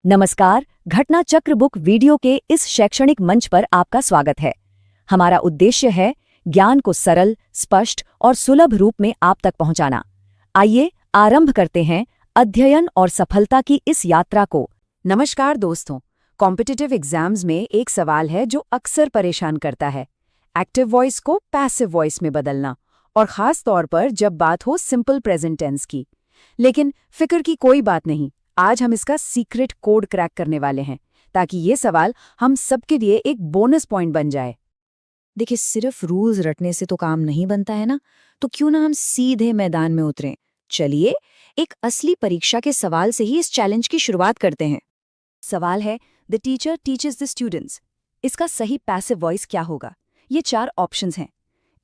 नमस्कार, घटना चक्र बुक वीडियो के इस शैक्षणिक मंच पर आपका स्वागत है। हमारा उद्देश्य है ज्ञान को सरल, स्पष्ट और सुलभ रूप में आप तक पहुंचाना। आइए आरंभ करते हैं अध्ययन और सफलता की इस यात्रा को। नमस्कार दोस्तों, कॉम्पिटिटिव एग्जाम्स में एक सवाल है जो अक्सर परेशान करता है, एक्टिव वॉइस को पैसिव वॉइस में बदलना, और ख़ास तौर पर जब बात हो सिंपल प्रेजेंट टेंस की। लेकिन फिक्र की कोई बात नहीं, आज हम इसका सीक्रेट कोड क्रैक करने वाले हैं ताकि ये सवाल हम सबके लिए एक बोनस पॉइंट बन जाए। देखिए, सिर्फ रूल्स रटने से तो काम नहीं बनता है ना, तो क्यों ना हम सीधे मैदान में उतरें। चलिए एक असली परीक्षा के सवाल से ही इस चैलेंज की शुरुआत करते हैं। सवाल है, the teacher teaches the students. इसका सही पैसिव वॉइस क्या होगा? ये 4 ऑप्शंस हैं।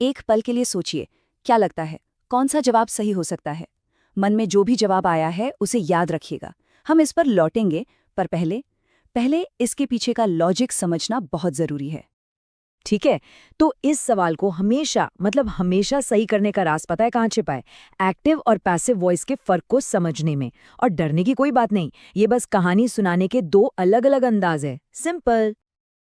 एक पल के लिए सोचिए, क्या लगता है कौन सा जवाब सही हो सकता है? मन में जो भी जवाब आया है उसे याद रखिएगा, हम इस पर लौटेंगे, पर पहले इसके पीछे का लॉजिक समझना बहुत जरूरी है। ठीक है, तो इस सवाल को हमेशा सही करने का राज पता है कहाँ छिपा है? एक्टिव और पैसिव वॉइस के फर्क को समझने में। और डरने की कोई बात नहीं, ये बस कहानी सुनाने के 2 अलग-अलग अंदाज है। सिंपल।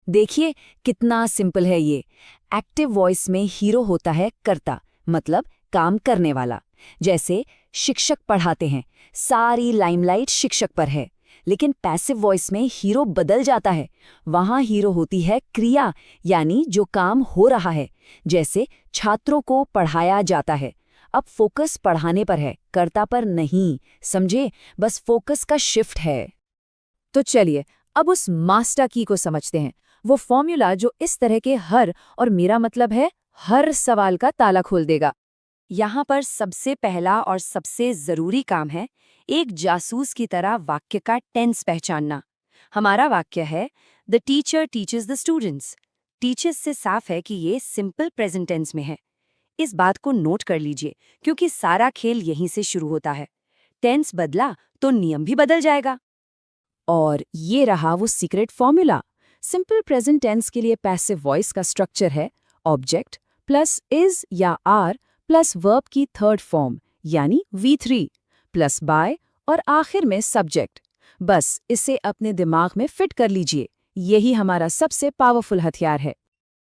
देखिए कितना सिंपल है ये। एक्टिव वॉइस में हीरो होता है कर्ता, मतलब काम करने वाला। जैसे शिक्षक पढ़ाते हैं, सारी लाइमलाइट शिक्षक पर है। लेकिन पैसिव वॉइस में हीरो बदल जाता है, वहां हीरो होती है क्रिया, यानी जो काम हो रहा है। जैसे छात्रों को पढ़ाया जाता है, अब फोकस पढ़ाने पर है, कर्ता पर नहीं। समझे, बस फोकस का शिफ्ट है। तो चलिए अब उस मास्टर की को समझते हैं, वो फॉर्मूला जो इस तरह के हर, और मेरा मतलब है हर सवाल का ताला खोल देगा। यहाँ पर सबसे पहला और सबसे जरूरी काम है एक जासूस की तरह वाक्य का टेंस पहचानना। हमारा वाक्य है, the teacher teaches the students. Teachers से साफ है कि ये सिंपल प्रेजेंट टेंस में है। इस बात को नोट कर लीजिए, क्योंकि सारा खेल यहीं से शुरू होता है। टेंस बदला तो नियम भी बदल जाएगा। और ये रहा वो secret formula. Simple present tense के लिए पैसिव वॉइस का स्ट्रक्चर है ऑब्जेक्ट प्लस इज या आर प्लस वर्ब की थर्ड फॉर्म यानी V3 प्लस बाय और आखिर में सब्जेक्ट। बस इसे अपने दिमाग में फिट कर लीजिए, यही हमारा सबसे पावरफुल हथियार है।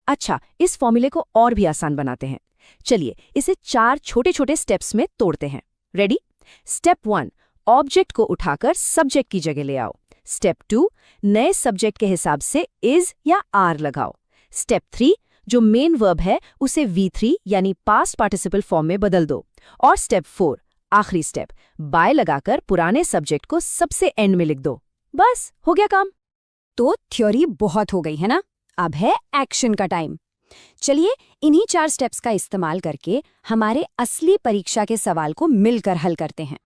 अच्छा, इस फॉर्मूले को और भी आसान बनाते हैं। चलिए इसे 4 छोटे छोटे स्टेप्स में तोड़ते हैं। रेडी? स्टेप 1, ऑब्जेक्ट को उठाकर सब्जेक्ट की जगह ले आओ। स्टेप 2, नए सब्जेक्ट के हिसाब से इज या आर लगाओ। स्टेप 3, जो मेन वर्ब है उसे V3 यानी पास्ट पार्टिसिपल फॉर्म में बदल दो। और स्टेप 4, आखिरी स्टेप, बाय लगाकर पुराने सब्जेक्ट को सबसे एंड में लिख दो। बस हो गया काम। तो थ्योरी बहुत हो गई है ना, अब है एक्शन का टाइम। चलिए इन्हीं 4 स्टेप्स का इस्तेमाल करके हमारे असली परीक्षा के सवाल को मिलकर हल करते हैं।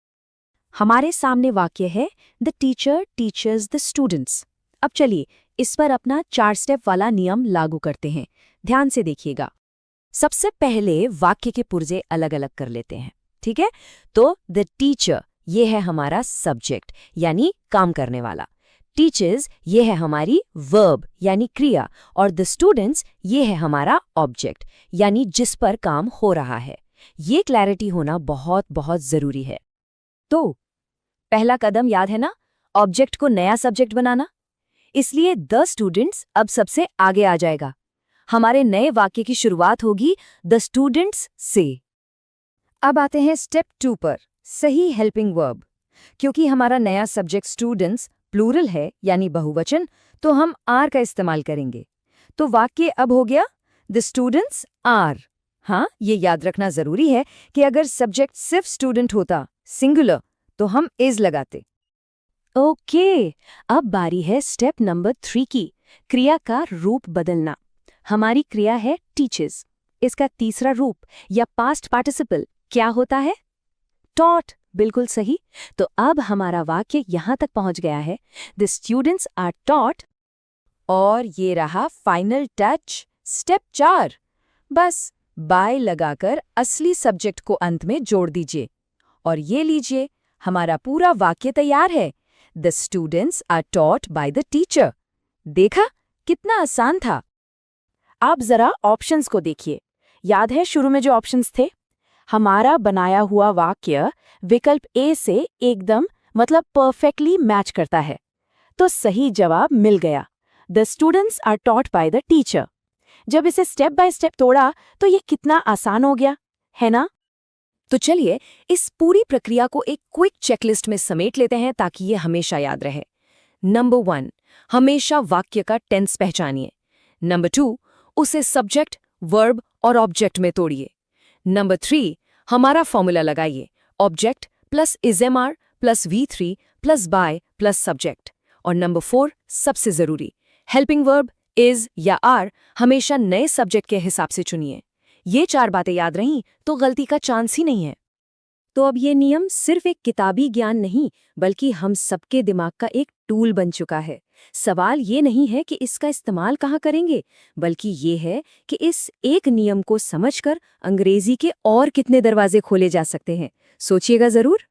हमारे सामने वाक्य है, the teacher teachers the students. अब चलिए इस पर अपना 4 स्टेप वाला नियम लागू करते हैं। ध्यान से देखिएगा। सबसे पहले वाक्य के पुर्जे अलग अलग कर लेते हैं, ठीक है? तो द टीचर ये है हमारा सब्जेक्ट यानी काम करने वाला, टीचर्स ये है हमारी वर्ब यानी क्रिया, और द स्टूडेंट्स ये है हमारा ऑब्जेक्ट यानी जिस पर काम हो रहा है। ये क्लैरिटी होना बहुत बहुत जरूरी है। तो पहला कदम याद है ना, ऑब्जेक्ट को नया सब्जेक्ट बनाना। इसलिए द स्टूडेंट्स अब सबसे आगे आ जाएगा। हमारे नए वाक्य की शुरुआत होगी द स्टूडेंट्स से। अब आते हैं स्टेप 2 पर, सही हेल्पिंग वर्ब। क्योंकि हमारा नया सब्जेक्ट स्टूडेंट्स प्लूरल है यानी बहुवचन, तो हम आर का इस्तेमाल करेंगे। तो वाक्य अब हो गया, द स्टूडेंट्स आर। हाँ, ये याद रखना जरूरी है कि अगर सब्जेक्ट सिर्फ स्टूडेंट होता, सिंगुलर, तो हम इज लगाते। ओके, अब बारी है स्टेप नंबर 3 की, क्रिया का रूप बदलना। हमारी क्रिया है टीचर्स, इसका तीसरा रूप या पास्ट पार्टिसिपल क्या होता है? टॉट। बिल्कुल सही। तो अब हमारा वाक्य यहां तक पहुंच गया है, द स्टूडेंट्स आर टॉट। और ये रहा फाइनल टच, स्टेप 4। बस बाय लगाकर असली सब्जेक्ट को अंत में जोड़ दीजिए, और ये लीजिए हमारा पूरा वाक्य तैयार है, the students are taught by the teacher. देखा कितना आसान था। आप जरा ऑप्शंस को देखिए, याद है शुरू में जो ऑप्शंस थे? हमारा बनाया हुआ वाक्य विकल्प ए से एकदम परफेक्टली मैच करता है। तो सही जवाब मिल गया। The students are taught by the teacher. जब इसे स्टेप बाय स्टेप तोड़ा तो ये कितना आसान हो गया, है ना? तो चलिए इस पूरी प्रक्रिया को एक क्विक चेकलिस्ट में समेट लेते हैं ताकि ये हमेशा याद रहे। नंबर 1, हमेशा वाक्य का टेंस पहचानिए। नंबर 2, उसे सब्जेक्ट, वर्ब और ऑब्जेक्ट में तोड़िए। नंबर 3, हमारा फॉर्मूला लगाइए, object plus is am are plus V3 plus by plus subject. और नंबर 4, सबसे ज़रूरी, हेल्पिंग वर्ब इज या आर हमेशा नए सब्जेक्ट के हिसाब से चुनिए। ये 4 बातें याद रहीं तो गलती का चांस ही नहीं है। तो अब ये नियम सिर्फ एक किताबी ज्ञान नहीं बल्कि हम सबके दिमाग का एक टूल बन चुका है। सवाल ये नहीं है कि इसका इस्तेमाल कहाँ करेंगे, बल्कि ये है कि इस एक नियम को समझकर अंग्रेजी के और कितने दरवाजे खोले जा सकते हैं। सोचिएगा ज़रूर।